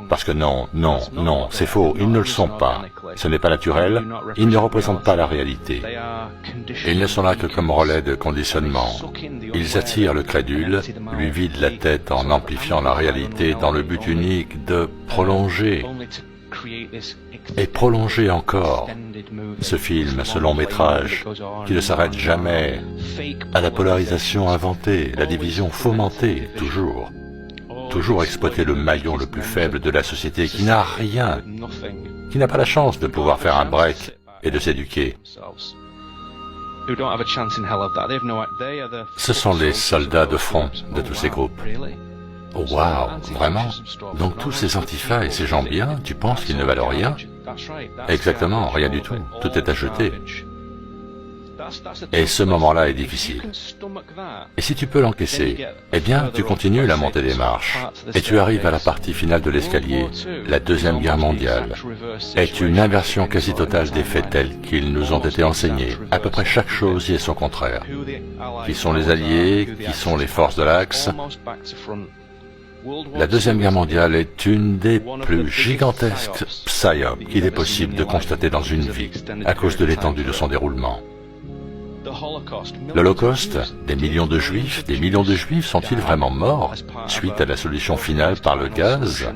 Parce que non, non, non, c'est faux, ils ne le sont pas. Ce n'est pas naturel, ils ne représentent pas la réalité. Ils ne sont là que comme relais de conditionnement. Ils attirent le crédule, lui vident la tête en amplifiant la réalité dans le but unique de prolonger. Et prolonger encore ce film, ce long métrage, qui ne s'arrête jamais à la polarisation inventée, la division fomentée, toujours. Toujours exploiter le maillon le plus faible de la société qui n'a rien, qui n'a pas la chance de pouvoir faire un break et de s'éduquer. Ce sont les soldats de front de tous ces groupes. Oh wow, vraiment? Donc tous ces antifas et ces gens bien, tu penses qu'ils ne valent rien? Exactement, rien du tout, tout est à jeter. Et ce moment-là est difficile. Et si tu peux l'encaisser, eh bien, tu continues la montée des marches, et tu arrives à la partie finale de l'escalier. La Deuxième Guerre mondiale est une inversion quasi totale des faits tels qu'ils nous ont été enseignés. À peu près chaque chose y est son contraire. Qui sont les Alliés, qui sont les forces de l'Axe. La Deuxième Guerre mondiale est une des plus gigantesques psyops qu'il est possible de constater dans une vie, à cause de l'étendue de son déroulement. L'Holocauste, des millions de Juifs sont-ils vraiment morts suite à la solution finale par le gaz?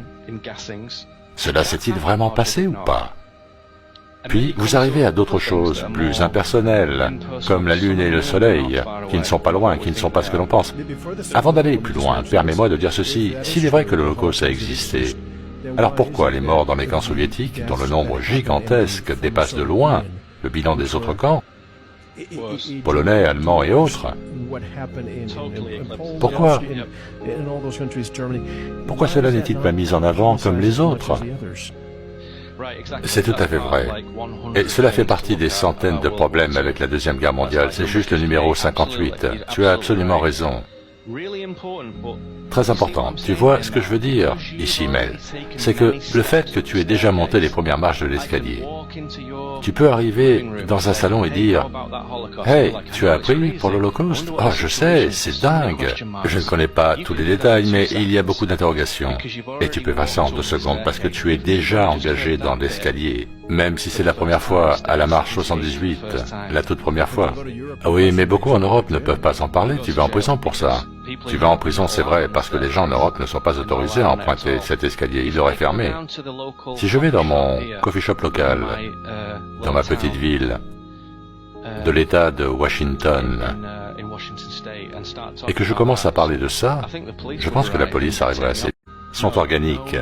Cela s'est-il vraiment passé ou pas? Puis vous arrivez à d'autres choses, plus impersonnelles, comme la Lune et le Soleil, qui ne sont pas loin, qui ne sont pas ce que l'on pense. Avant d'aller plus loin, permets-moi de dire ceci, s'il est vrai que l'Holocauste a existé, alors pourquoi les morts dans les camps soviétiques, dont le nombre gigantesque dépasse de loin le bilan des autres camps, polonais, allemands et autres. Pourquoi cela n'est-il pas mis en avant comme les autres? C'est tout à fait vrai. Et cela fait partie des centaines de problèmes avec la Deuxième Guerre mondiale. C'est juste le numéro 58. Tu as absolument raison. Très important. Tu vois ce que je veux dire ici, Mel? C'est que le fait que tu aies déjà monté les premières marches de l'escalier, tu peux arriver dans un salon et dire « Hey, tu as appris pour l'Holocauste? Oh, je sais, c'est dingue. Je ne connais pas tous les détails, mais il y a beaucoup d'interrogations. » Et tu peux passer en 2 secondes parce que tu es déjà engagé dans l'escalier, même si c'est la première fois à la marche 78, la toute première fois. Ah oui, mais beaucoup en Europe ne peuvent pas en parler, tu vas en prison pour ça. Tu vas en prison, c'est vrai, parce que les gens en Europe ne sont pas autorisés à emprunter cet escalier, il l'aurait fermé. Si je vais dans mon coffee shop local, dans ma petite ville, de l'État de Washington, et que je commence à parler de ça, je pense que la police arriverait assez vite. Ils sont organiques.